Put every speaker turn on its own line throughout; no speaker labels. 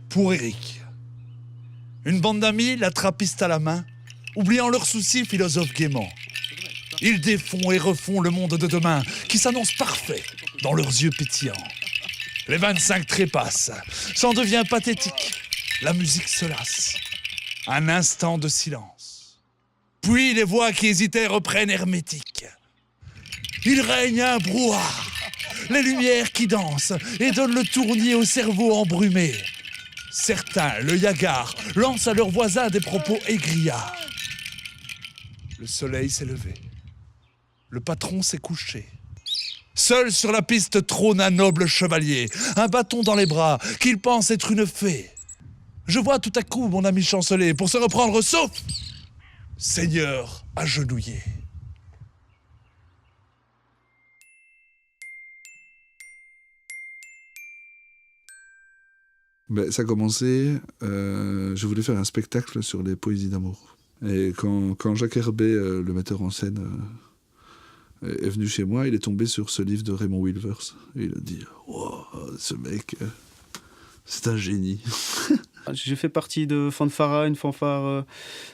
Pour Eric, une bande d'amis, la trappiste à la main, oubliant leurs soucis, philosophent gaiement. Ils défont et refont le monde de demain, qui s'annonce parfait dans leurs yeux pétillants. Les 25 trépassent, s'en devient pathétique. La musique se lasse. Un instant de silence. Puis les voix qui hésitaient reprennent hermétiques. Il règne un brouhaha, les lumières qui dansent et donnent le tournis au cerveau embrumé. Certains, l'œil hagard, lancent à leurs voisins des propos aigrillards. Le soleil s'est levé. Le patron s'est couché. Seul sur la piste trône un noble chevalier, un bâton dans les bras, qu'il pense être une fée. Je vois tout à coup mon ami chanceler pour se reprendre sauf Seigneur agenouillé.
Ça a commencé, je voulais faire un spectacle sur les poésies d'amour. Et quand Jacques Herbet, le metteur en scène, est venu chez moi, il est tombé sur ce livre de Raymond Wilvers. Et il a dit « Wow, ce mec, c'est un génie !»
J'ai fait partie de Fanfara, une fanfare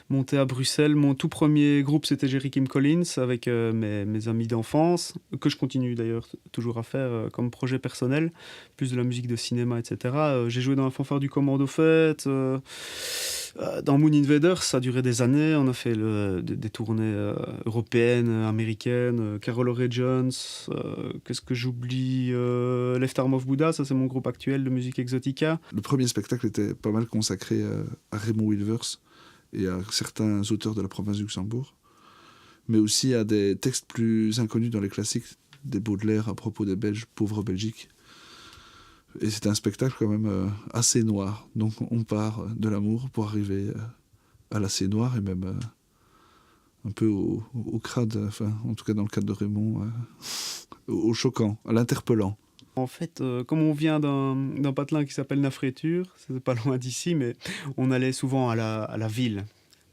montée à Bruxelles. Mon tout premier groupe, c'était Jerry Kim Collins, avec mes amis d'enfance, que je continue d'ailleurs toujours à faire comme projet personnel, plus de la musique de cinéma, etc. J'ai joué dans la fanfare du Commando Fête, dans Moon Invaders, ça a duré des années. On a fait des tournées européennes, américaines, Carol Ray Jones, qu'est-ce que j'oublie, Left Arm of Buddha, ça c'est mon groupe actuel de musique exotica.
Le premier spectacle était pas mal consacré à Raymond Wilvers et à certains auteurs de la province du Luxembourg, mais aussi à des textes plus inconnus dans les classiques, des Baudelaire à propos des Belges, pauvres Belgique. Et c'est un spectacle quand même assez noir. Donc on part de l'amour pour arriver à l'assez noir et même un peu au crade, enfin en tout cas dans le cadre de Raymond, au choquant, à l'interpellant.
En fait, comme on vient d'un patelin qui s'appelle Nafréture, c'est pas loin d'ici, mais on allait souvent à la ville,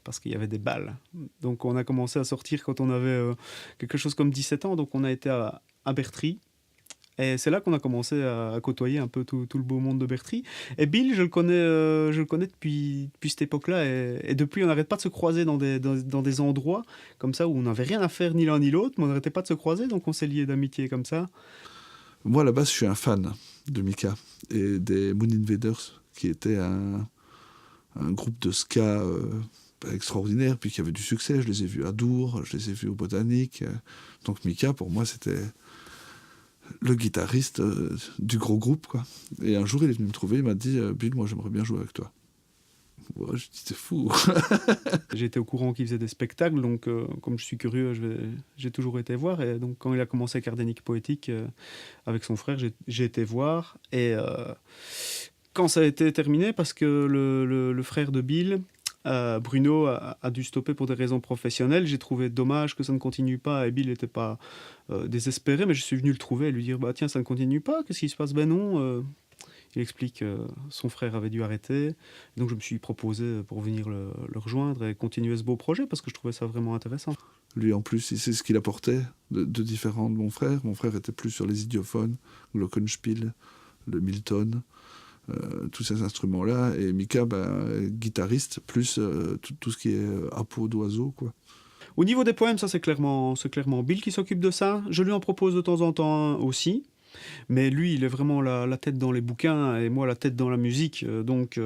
parce qu'il y avait des balles. Donc on a commencé à sortir quand on avait quelque chose comme 17 ans, donc on a été à Bertry. Et c'est là qu'on a commencé à côtoyer un peu tout le beau monde de Bertry. Et Bill, je le connais depuis cette époque-là. Et depuis, on n'arrête pas de se croiser dans des endroits comme ça où on n'avait rien à faire ni l'un ni l'autre, mais on n'arrêtait pas de se croiser, donc on s'est liés d'amitié comme ça.
Moi, à la base, je suis un fan de Mika et des Moon Invaders, qui était un groupe de ska extraordinaire, puis qui avait du succès. Je les ai vus à Dour, je les ai vus au Botanique. Donc Mika, pour moi, c'était le guitariste du gros groupe, quoi. Et un jour, il est venu me trouver, il m'a dit « Bill, moi, j'aimerais bien jouer avec toi. » Ouais, je dis « C'est fou !»
J'étais au courant qu'il faisait des spectacles, donc comme je suis curieux, j'ai toujours été voir. Et donc quand il a commencé Cardénique Poétique avec son frère, j'ai été voir. Et quand ça a été terminé, parce que le frère de Bill, Bruno, a dû stopper pour des raisons professionnelles, j'ai trouvé dommage que ça ne continue pas. Et Bill n'était pas désespéré, mais je suis venu le trouver et lui dire « Bah tiens, ça ne continue pas, qu'est-ce qui se passe ?» Ben non. Il explique que son frère avait dû arrêter. Donc je me suis proposé pour venir le rejoindre et continuer ce beau projet parce que je trouvais ça vraiment intéressant.
Lui, en plus, il sait ce qu'il apportait de différent de mon frère. Mon frère était plus sur les idiophones, le glockenspiel, le Milton, tous ces instruments-là. Et Mika, guitariste, plus tout ce qui est à peau d'oiseau, quoi.
Au niveau des poèmes, ça c'est clairement Bill qui s'occupe de ça. Je lui en propose de temps en temps aussi. Mais lui, il est vraiment la tête dans les bouquins et moi la tête dans la musique. Donc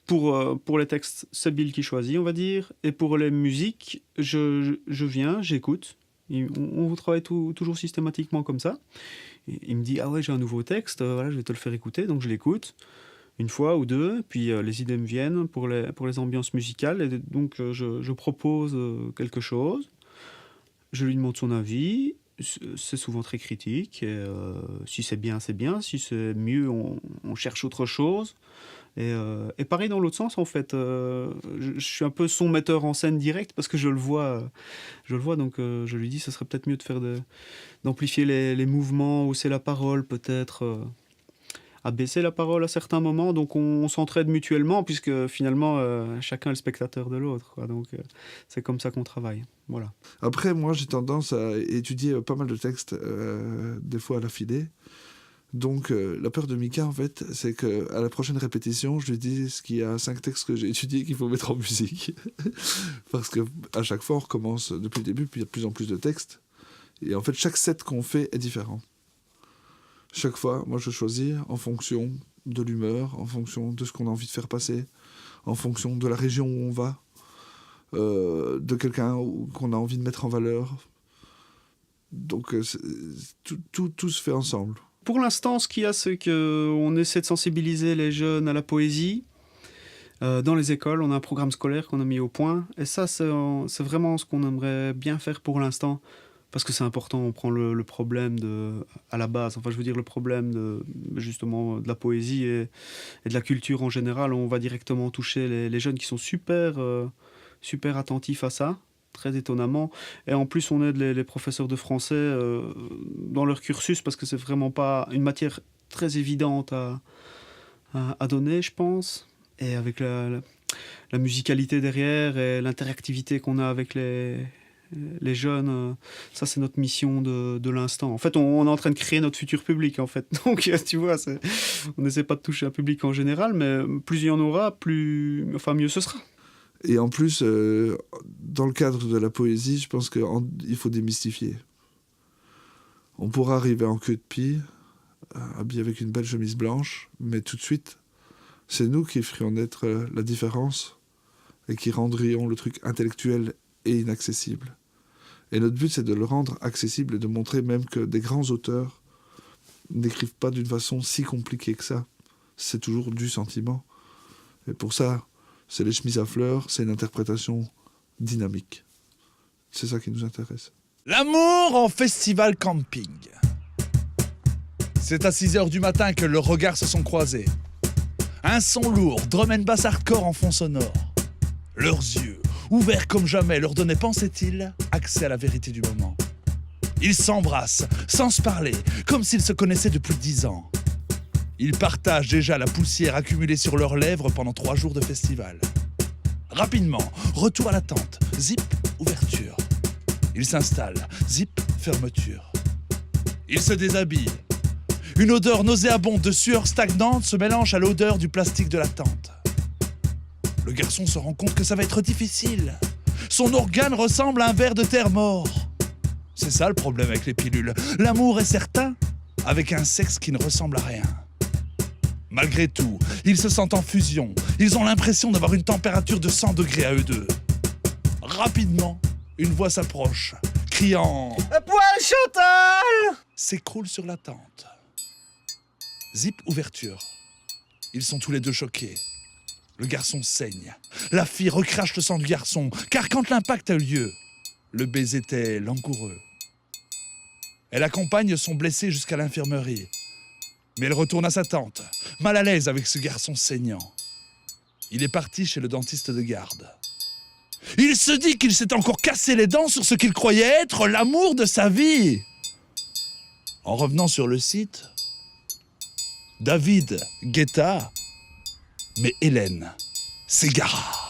pour les textes, c'est Bill qui choisit, on va dire. Et pour les musiques, je viens, j'écoute. On travaille toujours systématiquement comme ça. Et il me dit « Ah ouais, j'ai un nouveau texte, voilà, je vais te le faire écouter. » Donc je l'écoute une fois ou deux, puis les idées me viennent pour les ambiances musicales. Et donc je propose quelque chose. Je lui demande son avis. C'est souvent très critique. Et, si c'est bien, c'est bien. Si c'est mieux, on cherche autre chose. Et pareil dans l'autre sens, en fait. Je suis un peu son metteur en scène direct parce que je le vois. Donc je lui dis, ça serait peut-être mieux d'amplifier les mouvements, hausser la parole, peut-être. à baisser la parole à certains moments. Donc on s'entraide mutuellement, puisque finalement, chacun est le spectateur de l'autre, quoi. Donc c'est comme ça qu'on travaille. Voilà.
Après, moi, j'ai tendance à étudier pas mal de textes, des fois à l'affilée. Donc, la peur de Mika, en fait, c'est qu'à la prochaine répétition, je lui dis qu'il y a 5 textes que j'ai étudiés qu'il faut mettre en musique. Parce qu'à chaque fois, on recommence depuis le début, puis il y a de plus en plus de textes. Et en fait, chaque set qu'on fait est différent. Chaque fois, moi, je choisis en fonction de l'humeur, en fonction de ce qu'on a envie de faire passer, en fonction de la région où on va, de quelqu'un qu'on a envie de mettre en valeur. Donc, tout se fait ensemble.
Pour l'instant, ce qu'il y a, c'est qu'on essaie de sensibiliser les jeunes à la poésie. Dans les écoles, on a un programme scolaire qu'on a mis au point. Et ça, c'est vraiment ce qu'on aimerait bien faire pour l'instant. Parce que c'est important, on prend le problème à la base. Enfin, je veux dire, le problème justement de la poésie et de la culture en général. On va directement toucher les jeunes qui sont super attentifs à ça. Très étonnamment. Et en plus, on aide les professeurs de français dans leur cursus, parce que c'est vraiment pas une matière très évidente à donner, je pense. Et avec la musicalité derrière et l'interactivité qu'on a avec les jeunes, ça, c'est notre mission de l'instant. En fait, on est en train de créer notre futur public, en fait. Donc, tu vois, on n'essaie pas de toucher un public en général, mais plus il y en aura, mieux ce sera.
Et en plus, dans le cadre de la poésie, je pense qu'il faut démystifier. On pourra arriver en queue de pie, habillé avec une belle chemise blanche, mais tout de suite, c'est nous qui ferions naître la différence et qui rendrions le truc intellectuel et inaccessible. Et notre but, c'est de le rendre accessible et de montrer même que des grands auteurs n'écrivent pas d'une façon si compliquée que ça. C'est toujours du sentiment. Et pour ça, c'est les chemises à fleurs, c'est une interprétation dynamique. C'est ça qui nous intéresse.
L'amour en festival camping. C'est à 6h du matin que leurs regards se sont croisés. Un son lourd, drum and bass hardcore en fond sonore. Leurs yeux, ouverts comme jamais, leur donnaient, pensait-il, accès à la vérité du moment. Ils s'embrassent, sans se parler, comme s'ils se connaissaient depuis 10 ans. Ils partagent déjà la poussière accumulée sur leurs lèvres pendant 3 jours de festival. Rapidement, retour à la tente. Zip, ouverture. Ils s'installent. Zip, fermeture. Ils se déshabillent. Une odeur nauséabonde de sueur stagnante se mélange à l'odeur du plastique de la tente. Le garçon se rend compte que ça va être difficile. Son organe ressemble à un ver de terre mort. C'est ça le problème avec les pilules. L'amour est certain, avec un sexe qui ne ressemble à rien. Malgré tout, ils se sentent en fusion. Ils ont l'impression d'avoir une température de 100 degrés à eux deux. Rapidement, une voix s'approche, criant « Poil Chantal !» s'écroule sur la tente. Zip, ouverture. Ils sont tous les deux choqués. Le garçon saigne. La fille recrache le sang du garçon, car quand l'impact a eu lieu, le baiser était langoureux. Elle accompagne son blessé jusqu'à l'infirmerie. Mais elle retourne à sa tente, mal à l'aise avec ce garçon saignant. Il est parti chez le dentiste de garde. Il se dit qu'il s'est encore cassé les dents sur ce qu'il croyait être l'amour de sa vie. En revenant sur le site, David guetta, mais Hélène s'égara.